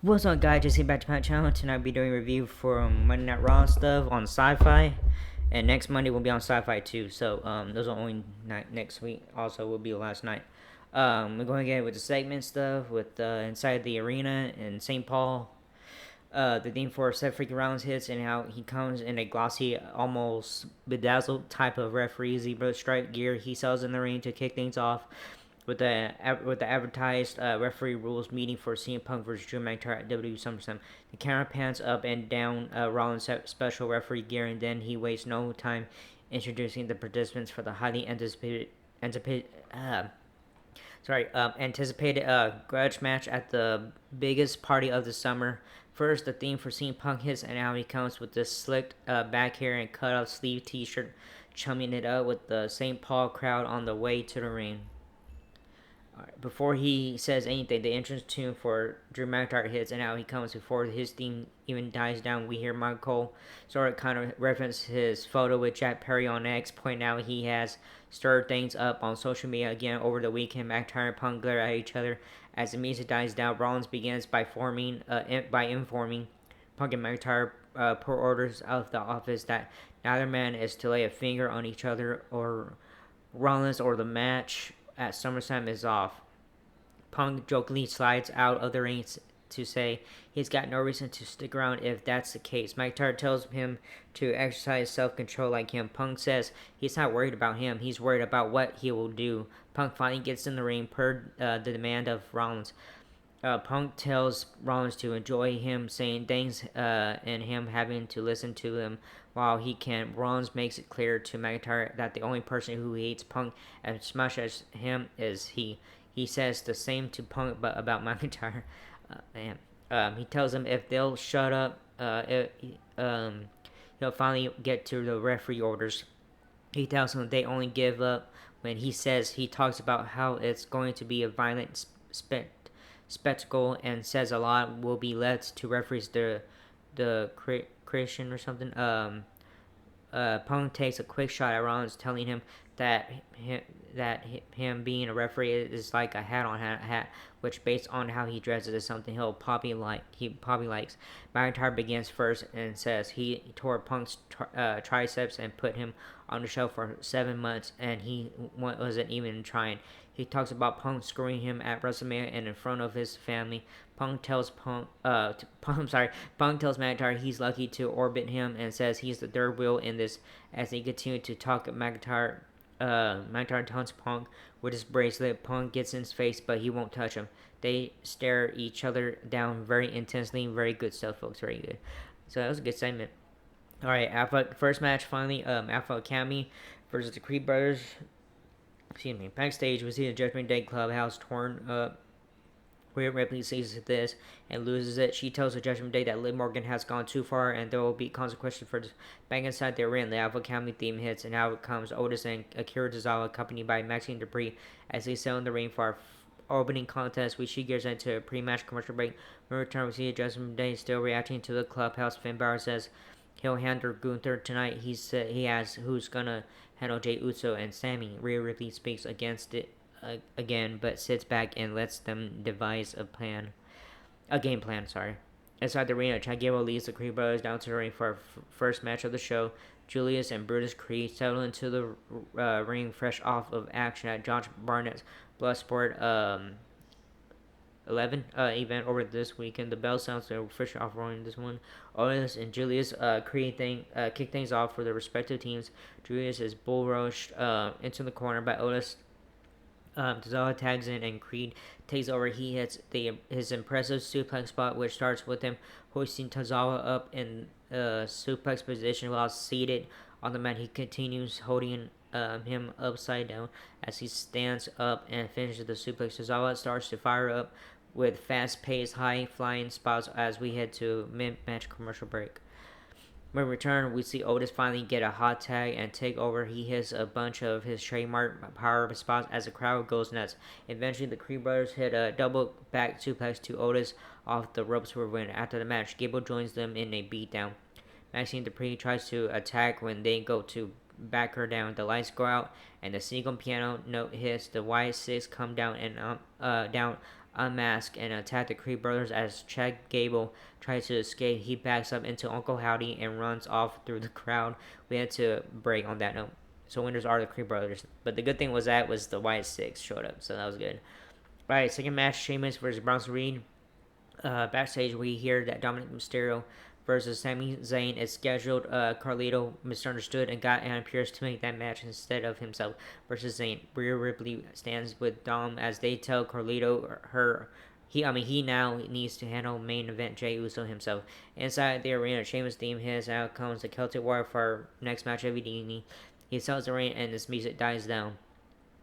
What's up, guys? Just here back to my channel. Tonight I'll be doing a review for Monday Night Raw stuff on Sci-Fi, and next Monday will be on Sci-Fi too. So those are only night next week. Also, will be the last night. We're going to get with the segment stuff with inside the arena in St. Paul. The theme for Seth Freaking Rollins hits and how he comes in a glossy, almost bedazzled type of referee zebra stripe gear he sells in the ring to kick things off with the advertised referee rules meeting for CM Punk versus Drew McIntyre at WWE SummerSlam. The camera pans up and down Rollins' special referee gear, and then he wastes no time introducing the participants for the highly anticipated grudge match at the biggest party of the summer. First, the theme for CM Punk hits, and now he comes with this slicked back hair and cut off sleeve t-shirt, chumming it up with the St. Paul crowd on the way to the ring. Right, before he says anything, the entrance tune for Drew McIntyre hits, and out he comes. Before his theme even dies down, we hear Michael Cole sort of kind of reference his photo with Jack Perry on X, pointing out he has stirred things up on social media again over the weekend. McIntyre and Punk glare at each other. As the music dies down, Rollins begins by informing Punk and McIntyre per orders of the office that neither man is to lay a finger on each other or Rollins, or the match at SummerSlam is off. Punk jokingly slides out of the ring to say he's got no reason to stick around if that's the case. McIntyre tells him to exercise self-control like him. Punk says he's not worried about him, he's worried about what he will do. Punk finally gets in the ring per the demand of Rollins. Punk tells Rollins to enjoy him saying things and him having to listen to them while he can. Rollins makes it clear to McIntyre that the only person who hates Punk as much as him is he. He says the same to Punk but about McIntyre. He tells him if they'll shut up, he'll finally get to the referee orders. He tells him they only give up when he talks about how it's going to be a violent spectacle, and says a lot will be left to referees the Christian or something. Punk takes a quick shot at Rollins, telling him that him being a referee is like a hat on hat, which based on how he dresses is something he probably likes. McIntyre begins first and says he tore Punk's triceps and put him on the shelf for 7 months, and he wasn't even trying. He talks about Punk screwing him at WrestleMania and in front of his family. Punk tells McIntyre he's lucky to orbit him and says he's the third wheel in this. As they continue to talk, McIntyre taunts Punk with his bracelet. Punk gets in his face, but he won't touch him. They stare each other down very intensely. Very good stuff, folks. Very good. So that was a good segment. All right, first match finally. Alpha Academy versus the Creed Brothers. Excuse me. Backstage, we see the Judgment Day clubhouse torn up. Rhea Ripley sees this and loses it. She tells the Judgment Day that Liv Morgan has gone too far and there will be consequences for back inside their ring. The Alpha Academy theme hits, and out comes Otis and Akira Tozawa, accompanied by Maxine Dupree, as they sail in the ring for our opening contest, which she gears into a pre-match commercial break. When we return, we see the Judgment Day still reacting to the clubhouse. Finn Balor says he'll handle Gunther tonight. He asks who's gonna handle Jey Uso and Sammy. Rhea Ripley speaks against it again, but sits back and lets them devise a game plan. Inside the arena, Chad Gable leads the Creed brothers down to the ring for our first match of the show. Julius and Brutus Creed settle into the ring fresh off of action at Josh Barnett's Bloodsport 11 event over this weekend. The bell sounds, they're fresh off rolling this one. Otis and Julius kick things off for their respective teams. Julius is bull rushed into the corner by Otis. Tozawa tags in and Creed takes over. He hits his impressive suplex spot, which starts with him hoisting Tozawa up in suplex position while seated on the mat. He continues holding him upside down as he stands up and finishes the suplex. Tozawa starts to fire up with fast-paced, high-flying spots as we head to mid-match commercial break. When we return, we see Otis finally get a hot tag and take over. He hits a bunch of his trademark power spots as the crowd goes nuts. Eventually, the Creed brothers hit a double back suplex to Otis off the ropes for a win. After the match, Gable joins them in a beatdown. Maxine Dupree tries to attack when they go to back her down. The lights go out and the single piano note hits. The Y6 come down and down unmask and attack the Creed brothers. As Chad Gable tries to escape, he backs up into Uncle Howdy and runs off through the crowd. We had to break on that note. So winners are the Creed brothers. But the good thing was the Wyatt Six showed up, so that was good. All right, second match: Sheamus versus Bronson Reed. Backstage, we hear that Dominic Mysterio versus Sami Zayn is scheduled. Carlito misunderstood and got Adam Pearce to make that match instead of himself versus Zayn. Rhea Ripley stands with Dom as they tell Carlito he now needs to handle main event Jey Uso himself. Inside the arena, Sheamus theme hits. Out comes the Celtic Warrior for our next match of the evening. He sells the ring and this music dies down.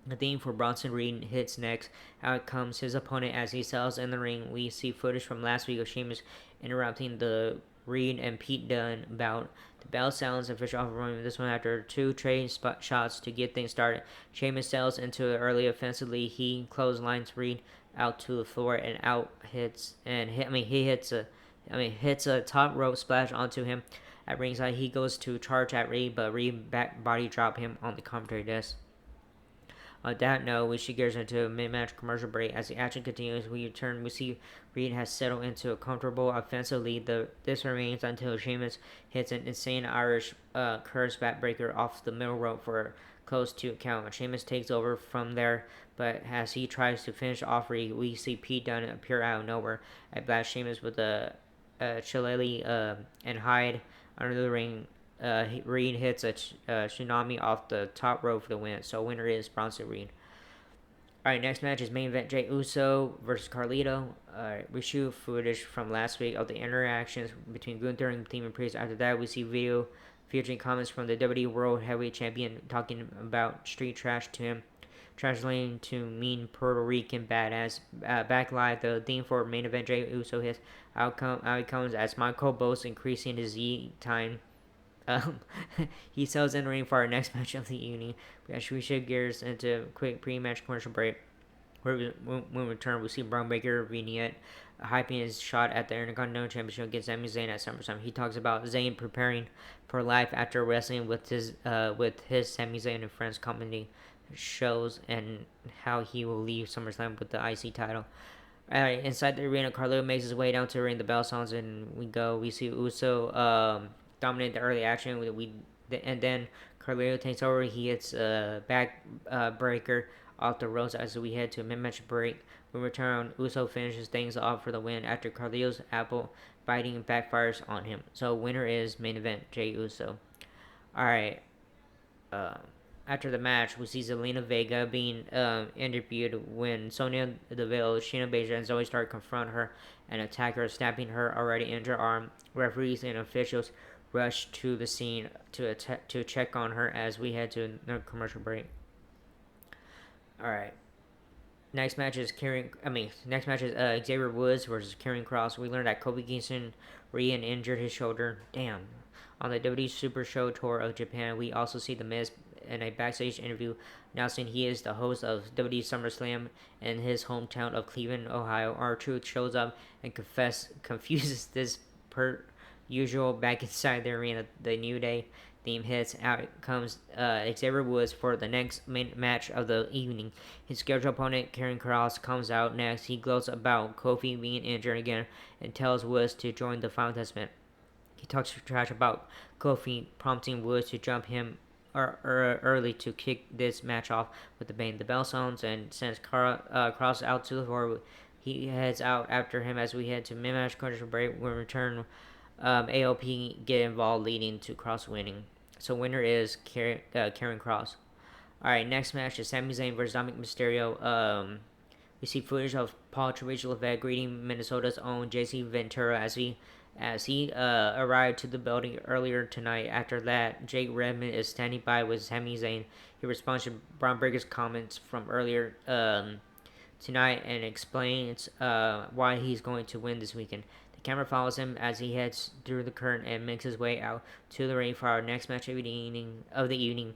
The theme for Bronson Reed hits next. Out comes his opponent as he sells in the ring. We see footage from last week of Sheamus interrupting the Reed and Pete Dunne bout. The bell sounds official offering this one after two trade shots to get things started. Sheamus sells into it early offensively. He clotheslines Reed out to the floor and hits a top rope splash onto him. At ringside, he goes to charge at Reed, but Reed back body drop him on the commentary desk. On that note, we should gears into a mid-match commercial break. As the action continues, we see Reed has settled into a comfortable offensive lead. This remains until Sheamus hits an insane Irish curse backbreaker off the middle rope for a close to count. Sheamus takes over from there, but as he tries to finish off Reed, we see Pete Dunne appear out of nowhere. I blast Sheamus with a shillelagh and hide under the ring. Reed hits a tsunami off the top rope for the win. So winner is Bronson Reed. Alright, next match is main event Jey Uso versus Carlito. We shoot footage from last week of the interactions between Gunther and Demon Priest. After that, we see video featuring comments from the WWE World Heavyweight Champion talking about street trash to him, translating to mean Puerto Rican badass. Back live, the theme for main event Jey Uso hits. Out he comes as Michael Bose increasing his Z time. He sells in the ring for our next match of the evening. We shift gears into a quick pre-match commercial break. When we return, we see Braun Breaker vignette hyping his shot at the Intercontinental Championship against Sami Zayn at SummerSlam. He talks about Zayn preparing for life after wrestling with his Sami Zayn and Friends comedy shows and how he will leave SummerSlam with the IC title. Inside the arena, Carlito makes his way down to the ring. The bell sounds and we see Uso dominate the early action. And then Carlito takes over. He hits a back breaker off the ropes as we head to a mid-match break. When we return, Uso finishes things off for the win after Carlito's apple biting backfires on him. So winner is main event Jey Uso. Alright. After the match, we see Zelina Vega being interviewed when Sonya Deville, Shayna Baszler, and Zoe Stark confront her and attack her, snapping her already injured arm. Referees and officials rush to the scene to check on her as we head to a commercial break. All right. Next match is Xavier Woods versus Karrion Kross. We learned that Kofi Kingston re-injured his shoulder. Damn. On the WWE Super Show tour of Japan, we also see The Miz in a backstage interview announcing he is the host of WWE SummerSlam in his hometown of Cleveland, Ohio. R-Truth shows up and confuses this per usual back inside the arena. The New Day theme hits. Out comes Xavier Woods for the next main match of the evening. His scheduled opponent, Karrion Kross, comes out next. He gloats about Kofi being injured again and tells Woods to join the Final Testament. He talks trash about Kofi, prompting Woods to jump him early to kick this match off with the bang. The bell sounds and sends Kross out to the floor. He heads out after him as we head to mid-match commercial break. When we return, AOP get involved, leading to Kross winning. So winner is Karrion Kross. Alright, next match is Sami Zayn versus Dominic Mysterio. We see footage of Paul Levesque greeting Minnesota's own JC Ventura as he arrived to the building earlier tonight. After that, Jake Redmond is standing by with Sami Zayn. He responds to Braun Breaker's comments from earlier tonight and explains why he's going to win this weekend. The camera follows him as he heads through the curtain and makes his way out to the ring for our next match of the evening.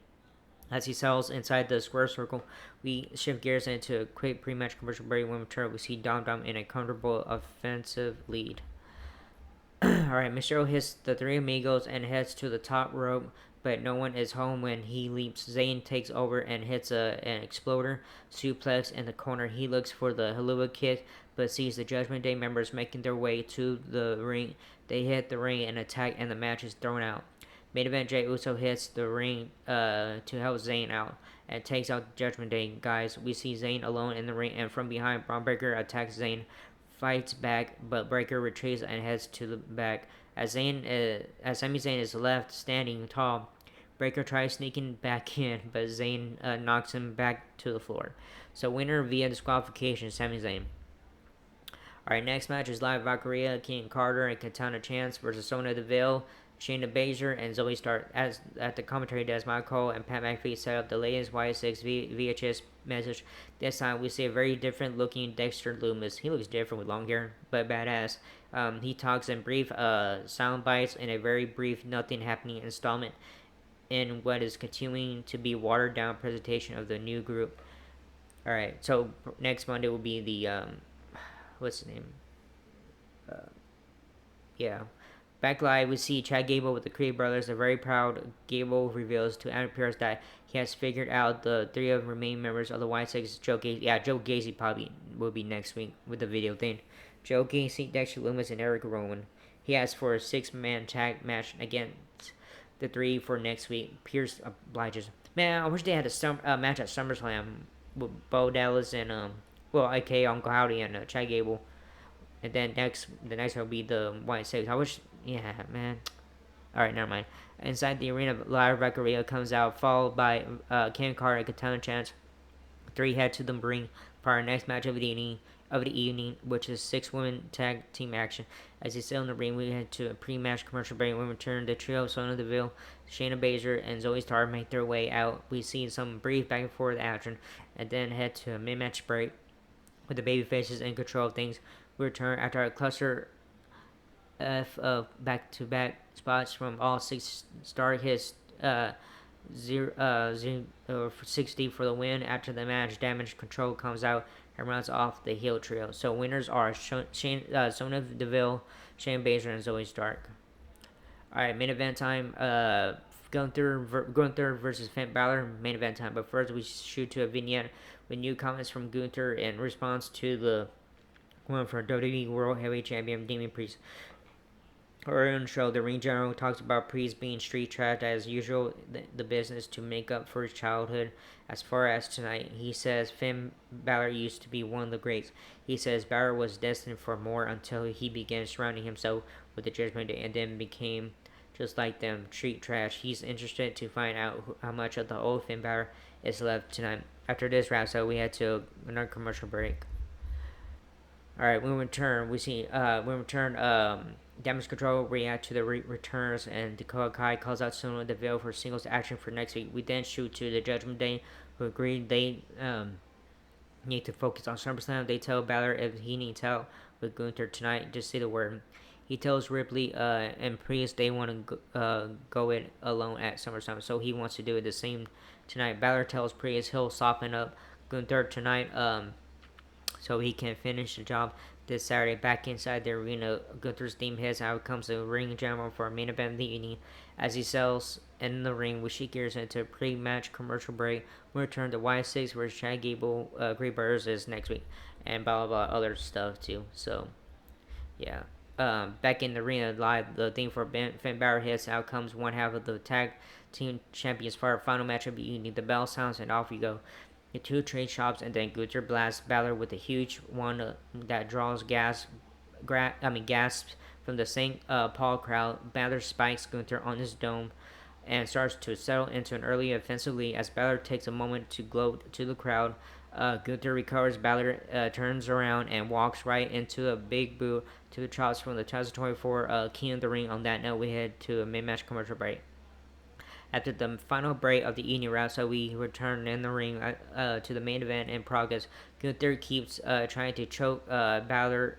As he settles inside the square circle, we shift gears into a quick pre-match commercial break. When we return, we see Dom in a comfortable offensive lead. Alright, Mysterio hits the Three Amigos and heads to the top rope, but no one is home when he leaps. Zayn takes over and hits an exploder suplex in the corner. He looks for the Helluva Kick, but sees the Judgment Day members making their way to the ring. They hit the ring and attack, and the match is thrown out. Main event, Jey Uso hits the ring to help Zayn out and takes out the Judgment Day guys. We see Zayn alone in the ring, and from behind, Braun Breaker attacks Zayn, fights back, but Breaker retreats and heads to the back. As Sami Zayn is left standing tall, Breaker tries sneaking back in, but Zayn knocks him back to the floor. So winner via disqualification, Sami Zayn. Alright, next match is Live Valkyria, King Carter, and Katana Chance versus Sonya Deville, Shayna Baszler, and Zoe Stark. As at the commentary desk, Michael and Pat McAfee set up the latest Y6 VHS message. This time we see a very different looking Dexter Lumis. He looks different with long hair, but badass. He talks in brief sound bites in a very brief nothing happening installment in what is continuing to be watered down presentation of the new group. Alright, so next Monday will be the what's the name? Yeah. Back live, we see Chad Gable with the Creed brothers. A very proud Gable reveals to Adam Pearce that he has figured out the three of the remaining members of the White Sox. Joe Gacy. Yeah, Joe Gacy probably will be next week with the video thing. Joe Gacy, Dexter Lumis, and Eric Rowan. He asked for a 6-man tag match against the three for next week. Pearce obliges. Man, I wish they had a match at SummerSlam with Bo Dallas and aka Uncle Howdy and Chad Gable. And then the next one will be the White Sox. I wish, yeah, man. Alright, never mind. Inside the arena, Live Valkyria comes out, followed by Ken Carter and Katana Chance. Three head to the ring for our next match of the evening, which is 6-women tag team action. As they sit in the ring, we head to a pre-match commercial break. When we return, the trio of Sonya Deville, Shayna Baszler, and Zoe Stark make their way out. We see some brief back and forth action, and then head to a mid-match break with the babyfaces in control of things. We return after a cluster of back-to-back spots from all 6. Stark hits 60 for the win. After the match, Damage Control comes out and runs off the heel trio. So winners are Sonya Deville, Shayna Baszler, and Zoe Stark. Alright, main event time. Gunther versus Finn Balor, main event time. But first, we shoot to a vignette with new comments from Gunther in response to the one for WWE World Heavyweight Champion Damian Priest. Earlier in the show, the ring general talks about Priest being street trashed as usual, the business to make up for his childhood. As far as tonight, he says Finn Balor used to be one of the greats. He says Balor was destined for more until he began surrounding himself with the Judgment Day and then became just like them, street trash. He's interested to find out how much of the old Finn Balor is left tonight. After this wraps up, we head to another commercial break. Alright, when we return, Damage Control react to the returns, and Dakota Kai calls out Sonya Deville for singles action for next week. We then shoot to the Judgment Day, who agree they need to focus on SummerSlam. They tell Balor if he needs help with Gunther tonight, just say the word. He tells Ripley and Priest they want to go it alone at SummerSlam, so he wants to do it the same tonight. Balor tells Priest he'll soften up Gunther tonight so he can finish the job this Saturday. Back inside the arena, Gunther's theme hits. Out comes the ring general for a main event of the evening. As he sells in the ring, we shift gears into a pre-match commercial break. We return to Y6 where Chad Gable, Creed brothers is next week, and blah blah blah other stuff too. So, yeah. Back in the arena live, the theme for Finn Balor hits. Out comes one half of the tag team champions for our final match of the evening. The bell sounds and off we go. The two trade shops, and then Gunther blasts Balor with a huge one that draws gasps from the St. Paul crowd. Balor spikes Gunther on his dome and starts to settle into an early offensive lead. As Balor takes a moment to gloat to the crowd, Gunther recovers. Balor turns around and walks right into a big boot to the chops from the 2024 King of the Ring. On that note, we head to a mid-match commercial break. After the final break of the evening round, so we return in the ring to the main event in progress. Gunther keeps trying to choke out Balor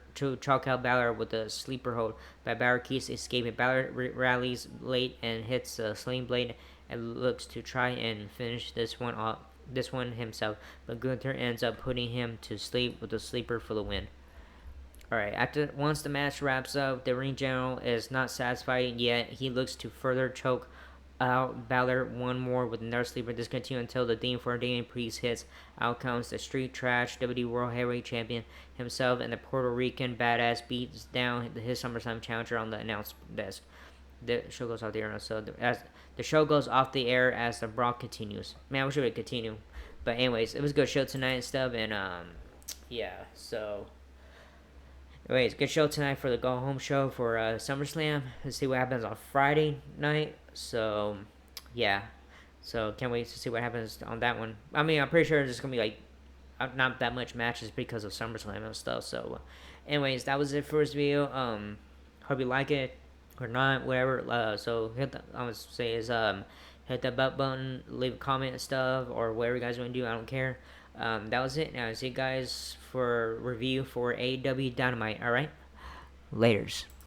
with a sleeper hold, but Balor keeps escaping. Balor rallies late and hits a sling blade and looks to try and finish this one himself, but Gunther ends up putting him to sleep with a sleeper for the win. Alright, once the match wraps up, the ring general is not satisfied yet. He looks to further choke Balor one more with another sleeper discontinued until the Dean for Damian Priest hits. Out comes the Street Trash WWE World Heavyweight Champion himself, and the Puerto Rican Badass beats down his SummerSlam challenger on the announce desk. The show goes off the air, so as the show goes off the air as the Brock continues. Man, I wish it would continue, but anyways, it was a good show tonight and stuff, and yeah. So, anyways, good show tonight for the go home show for SummerSlam. Let's see what happens on Friday night. So, yeah. So can't wait to see what happens on that one. I mean, I'm pretty sure it's gonna be like not that much matches because of SummerSlam and stuff. So, anyways, that was it for this video. Hope you like it or not, whatever. So hit the I would say is hit the bell button, leave a comment and stuff, or whatever you guys want to do. I don't care. That was it. Now, see you guys for review for AEW Dynamite. All right, laters.